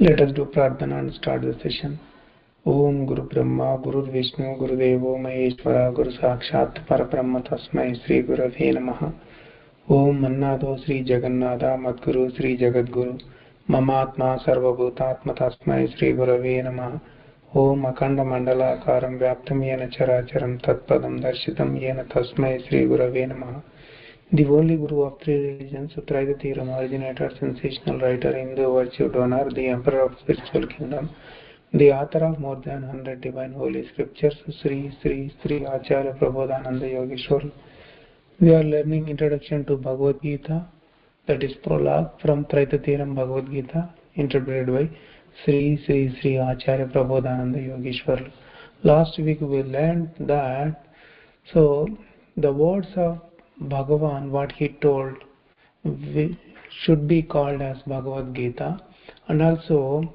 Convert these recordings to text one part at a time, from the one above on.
Let us do Pradhana and start the session. Om Guru Brahma Guru Vishnu Guru Devo Maheshwara Guru Sakshat Parabrahma Tasmai Sri Gurave Namaha. Om Mannado Sri Jagannatha Madguru Sri Jagadguru Mamatma Sarvabhutatma Tasmai Sri Gurave Namaha. Om Akanda Mandala Karam Vyaptam Yena Characharam Tatpadam Darshitam Yena Tasmai Sri Gurave Namaha. The only Guru of three religions, Uttaraitatiram, originator, sensational writer, Hindu virtue donor, the emperor of spiritual kingdom, the author of more than 100 divine holy scriptures, Sri Acharya Prabodhananda Yogeshwar. We are learning introduction to Bhagavad Gita, that is prologue from Traitatiram Bhagavad Gita, interpreted by Sri Acharya Prabodhananda Yogeshwar. Last week we learned that the words of Bhagavan, what he told, should be called as Bhagavad Gita, and also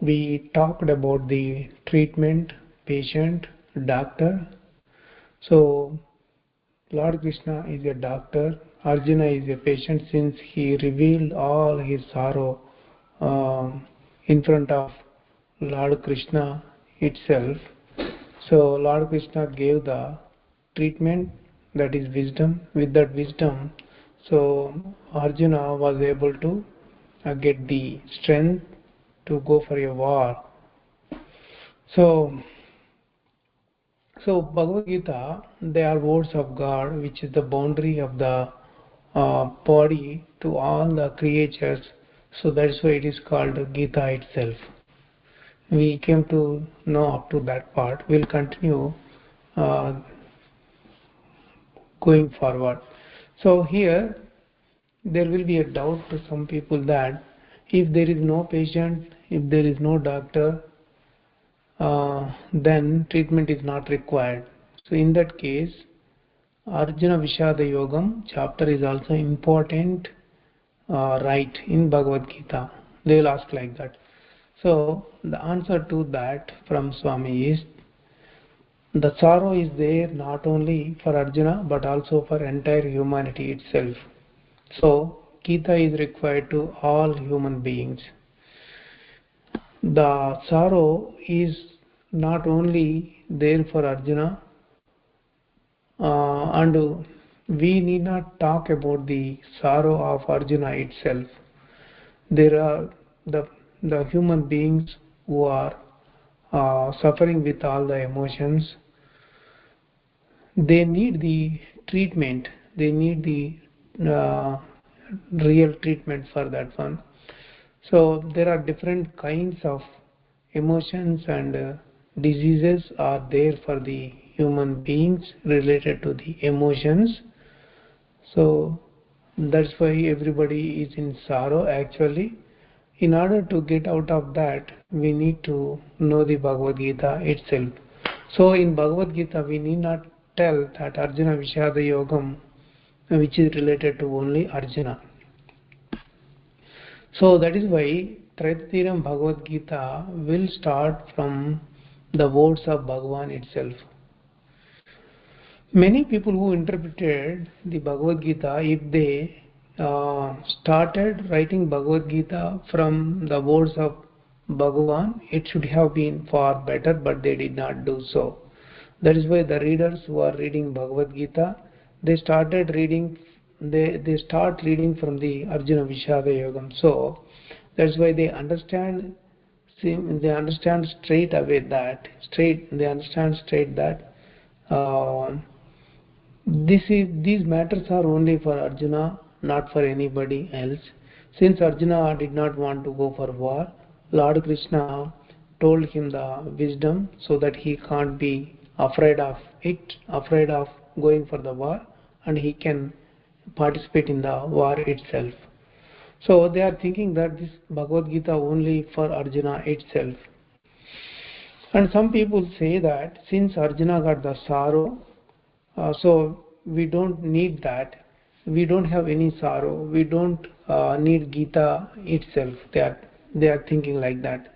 we talked about the treatment, patient, doctor. So Lord Krishna is a doctor, Arjuna is a patient, since he revealed all his sorrow in front of Lord Krishna itself. So Lord Krishna gave the treatment, that is wisdom. With that wisdom, so Arjuna was able to get the strength to go for a war. So Bhagavad Gita, they are words of God, which is the boundary of the body to all the creatures. So that's why it is called Gita itself. We came to know up to that part. We'll continue uh, going forward. So here there will be a doubt to some people that if there is no patient, if there is no doctor, then treatment is not required. So in that case, Arjuna Vishada Yogam chapter is also important, right, in Bhagavad Gita. They will ask like that. So the answer to that from Swami is, the sorrow is there not only for Arjuna but also for entire humanity itself. So Gita is required to all human beings. The sorrow is not only there for Arjuna, and we need not talk about the sorrow of Arjuna itself. There are the human beings who are suffering with all the emotions. They need the treatment. They need the real treatment for that one. So there are different kinds of emotions and diseases are there for the human beings related to the emotions. So that's why everybody is in sorrow actually. In order to get out of that, we need to know the Bhagavad Gita itself. So in Bhagavad Gita, we need not tell that Arjuna Vishada Yogam, which is related to only Arjuna. So that is why Traitatiram Bhagavad Gita will start from the words of Bhagavan itself. Many people who interpreted the Bhagavad Gita, if they started writing Bhagavad Gita from the words of Bhagavan, it should have been far better, but they did not do so. That is why the readers who are reading Bhagavad Gita, they start reading from the Arjuna Vishada Yogam. So that's why they understand straight away that uh, these matters are only for Arjuna, not for anybody else. Since Arjuna did not want to go for war, Lord Krishna told him the wisdom so that he can't be afraid of going for the war, and he can participate in the war itself. So they are thinking that this Bhagavad Gita only for Arjuna itself. And some people say that since Arjuna got the sorrow, so we don't need that. We don't have any sorrow. We don't need Gita itself. They are thinking like that.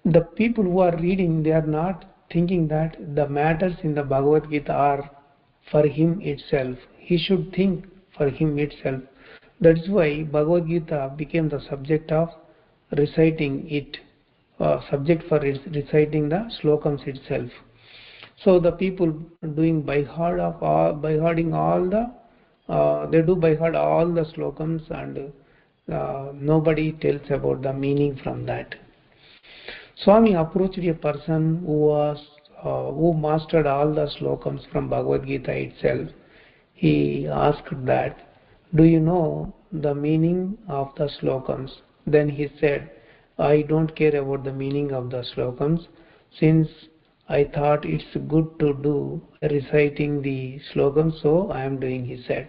The people who are reading, they are not thinking that the matters in the Bhagavad Gita are for him itself. He should think for him itself. That's why Bhagavad Gita became the subject of reciting it, subject for reciting the slokams itself. So the people doing by heart of all, by hearting all the, they do by heart all the slokams, and nobody tells about the meaning from that. Swami approached a person who mastered all the slokams from Bhagavad Gita itself. He asked that, "Do you know the meaning of the slokams?" Then he said, "I don't care about the meaning of the slokams, since I thought it's good to do reciting the slogans, so I am doing," he said.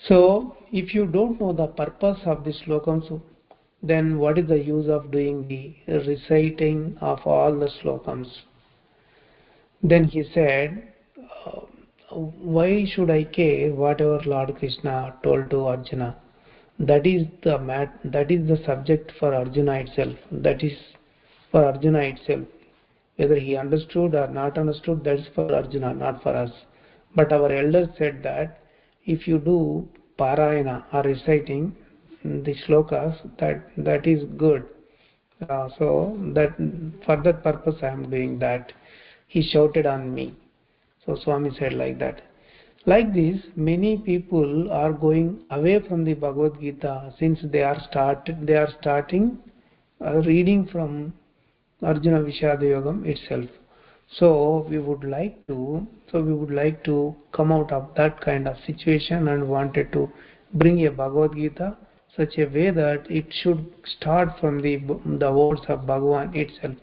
So, if you don't know the purpose of the slokams, then what is the use of doing the reciting of all the slokams? Then he said, why should I care whatever Lord Krishna told to Arjuna? That is the subject for Arjuna itself. That is for Arjuna itself. Whether he understood or not understood, that is for Arjuna, not for us. But our elders said that if you do parayana or reciting the shlokas, that is good. So that for that purpose I am doing that. He shouted on me. So Swami said like that. Like this, many people are going away from the Bhagavad Gita, since they are starting reading from Arjuna Vishada Yogam itself. So we would like to come out of that kind of situation and wanted to bring a Bhagavad Gita such a way that it should start from the words of Bhagavan itself.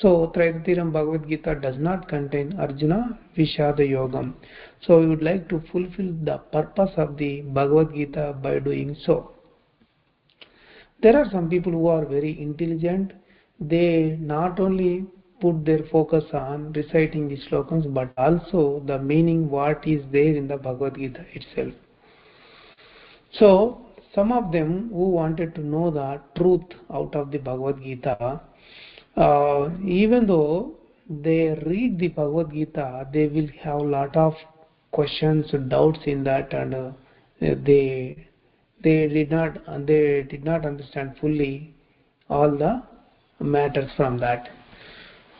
So Traitatiram Bhagavad Gita does not contain Arjuna Vishada Yogam. So we would like to fulfill the purpose of the Bhagavad Gita by doing so. There are some people who are very intelligent. They not only put their focus on reciting the slokams, but also the meaning what is there in the Bhagavad Gita itself. So some of them who wanted to know the truth out of the Bhagavad Gita, even though they read the Bhagavad Gita, they will have a lot of questions, doubts in that, and they they did not understand fully all the matters from that.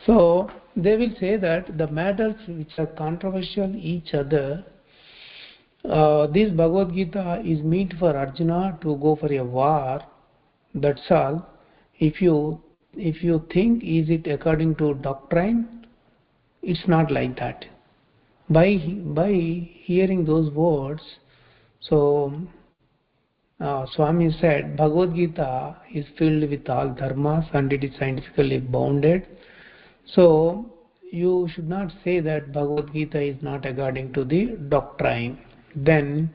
So they will say that the matters which are controversial each other, this Bhagavad Gita is meant for Arjuna to go for a war. That's all. If you think is it according to doctrine, it's not like that. By hearing those words, so Swami said Bhagavad Gita is filled with all dharmas and it is scientifically bounded. So you should not say that Bhagavad Gita is not according to the doctrine. Then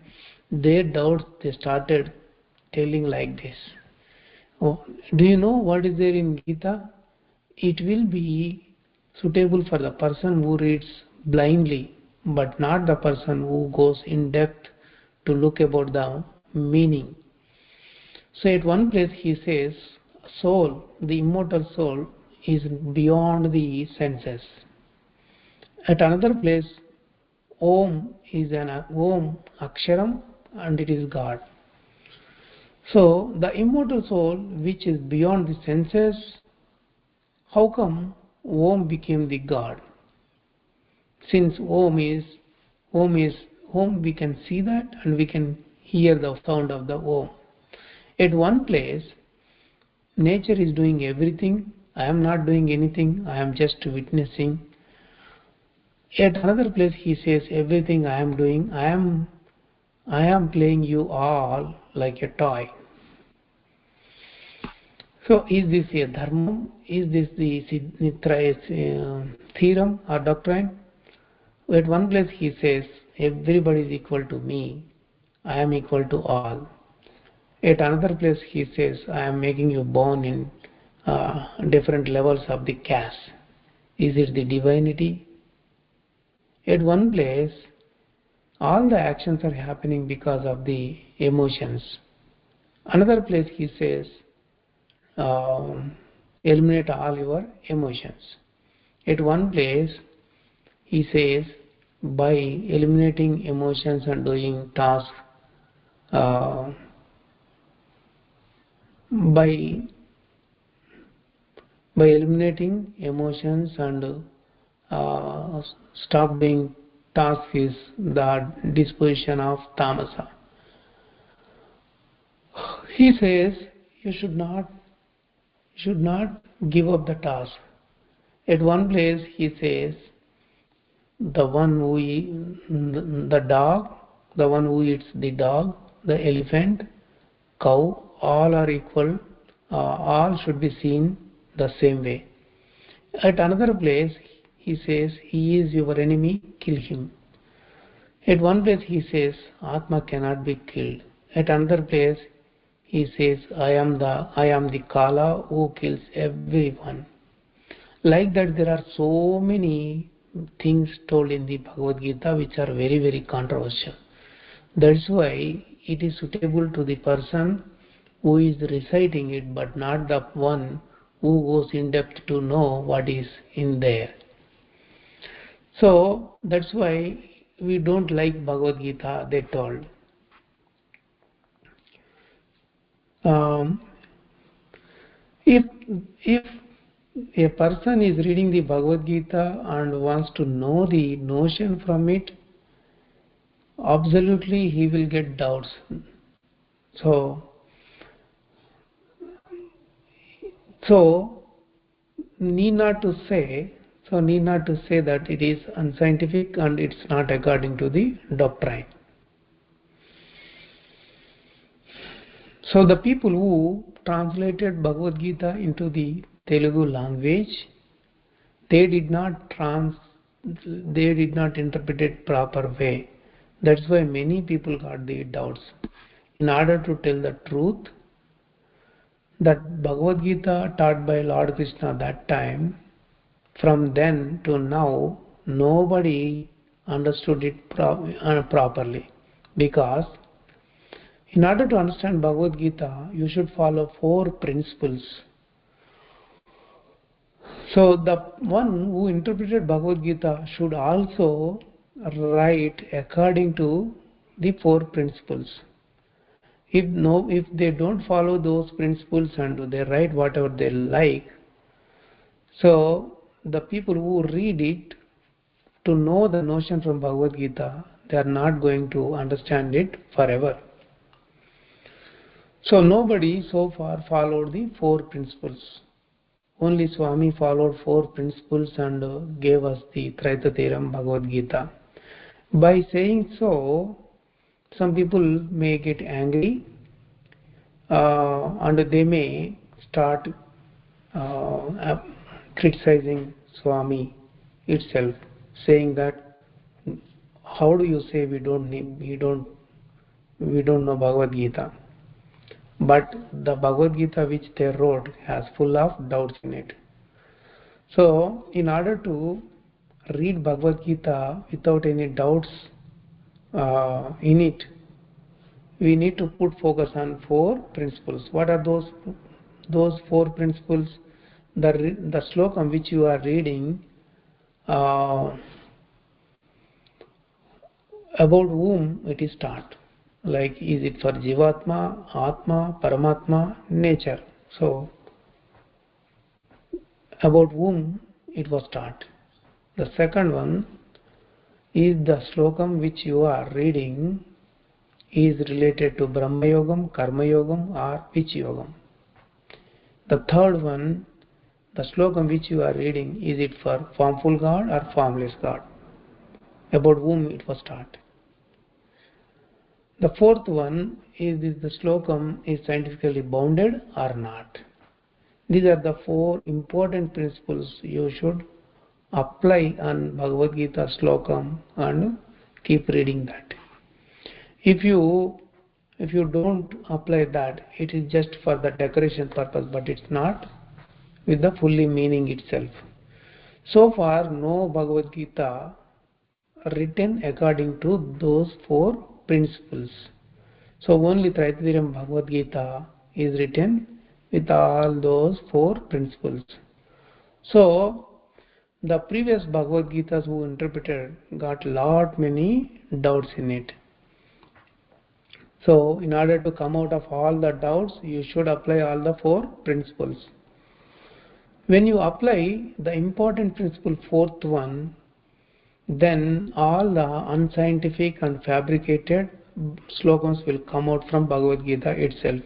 their doubts, they started telling like this. Oh, do you know what is there in Gita? It will be suitable for the person who reads blindly, but not the person who goes in depth to look about the meaning. So at one place he says, soul, the immortal soul, is beyond the senses. At another place, Om is an Om Aksharam, and it is God. So the immortal soul, which is beyond the senses, how come Om became the God? Since Om, we can see that and we can hear the sound of the Om. At one place, nature is doing everything. I am not doing anything. I am just witnessing. At another place, he says, everything I am doing, I am playing you all like a toy. So, is this a dharma? Is this the theorem or doctrine? At one place, he says, everybody is equal to me. I am equal to all. At another place, he says, I am making you born in different levels of the caste. Is it the divinity? At one place, all the actions are happening because of the emotions. Another place he says, eliminate all your emotions. At one place he says, by eliminating emotions and doing tasks, uh, by eliminating emotions and stop doing tasks is the disposition of tamasa. He says you should not give up the task. At one place he says the one who the dog, the one who eats the dog, the elephant, cow, all are equal. All should be seen the same way. At another place he says he is your enemy, kill him. At one place he says Atma cannot be killed. At another place he says I am the Kala who kills everyone. Like that, there are so many things told in the Bhagavad Gita which are very, very controversial. That's why it is suitable to the person who is reciting it, but not the one who goes in depth to know what is in there. So that's why we don't like Bhagavad Gita, they told. Um, if if a person is reading the Bhagavad Gita and wants to know the notion from it, absolutely he will get doubts. So, so need not to say, that it is unscientific and it's not according to the doctrine. So the people who translated Bhagavad Gita into the Telugu language, they did not interpret it proper way. That's why many people got the doubts. In order to tell the truth, that Bhagavad Gita taught by Lord Krishna that time, from then to now, nobody understood it properly. Because in order to understand Bhagavad Gita, you should follow 4 principles. So the one who interpreted Bhagavad Gita should also write according to the 4 principles. If they don't follow those principles and they write whatever they like, so the people who read it to know the notion from Bhagavad Gita, they are not going to understand it forever. So nobody so far followed the 4 principles. Only Swami followed 4 principles and gave us the Traitatiram Bhagavad Gita. By saying so, some people may get angry and they may start criticizing Swami itself, saying that how do you say we don't know Bhagavad Gita? But the Bhagavad Gita which they wrote has full of doubts in it. So, in order to read Bhagavad Gita without any doubts in it, we need to put focus on 4 principles. What are those 4 principles? The slokam which you are reading, about whom it is taught. Like, is it for Jivatma, Atma, Paramatma, nature? So, about whom it was taught. The second one is the slokam which you are reading is related to Brahma Yogam, Karma Yogam, or which Yogam. The third one, the slokam which you are reading, is it for formful God or formless God? About whom it was taught. The fourth one is the slokam is scientifically bounded or not. These are the 4 important principles you should apply on Bhagavad Gita slokam and keep reading that. If you don't apply that, it is just for the decoration purpose, but it's not with the fully meaning itself. So far, no Bhagavad Gita written according to those 4 principles. So only Traitatiram Bhagavad Gita is written with all those 4 principles. So the previous Bhagavad Gitas who interpreted got lot many doubts in it. So in order to come out of all the doubts, you should apply all the four principles. When you apply the important principle, fourth one, then all the unscientific and fabricated slogans will come out from Bhagavad Gita itself.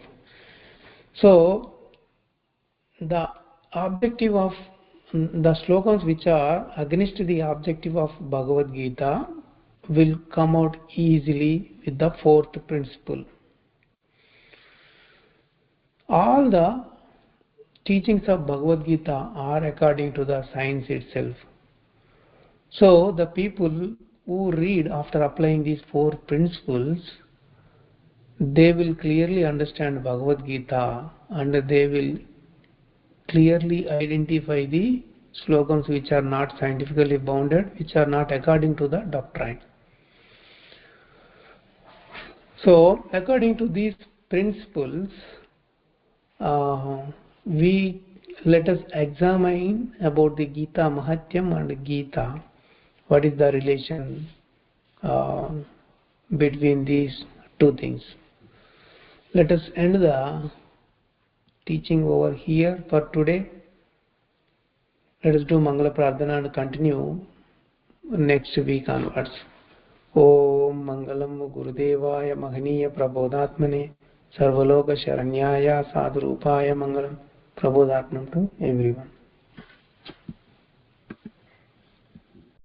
So the objective of the slogans which are against the objective of Bhagavad Gita will come out easily with the fourth principle. All the teachings of Bhagavad Gita are according to the science itself. So the people who read after applying these four principles, they will clearly understand Bhagavad Gita and they will clearly identify the slogans which are not scientifically bounded, which are not according to the doctrine. So according to these principles, we let us examine about the Gita Mahatyam and Gita. What is the relation between these two things? Let us end the teaching over here for today. Let us do Mangala Prardhana and continue next week onwards. Om Mangalam Gurudevaya Mahaniya Prabodhatmane Sarvaloka Sharanyaya Sadhurupaya Mangalam. Prabodhatmam to everyone.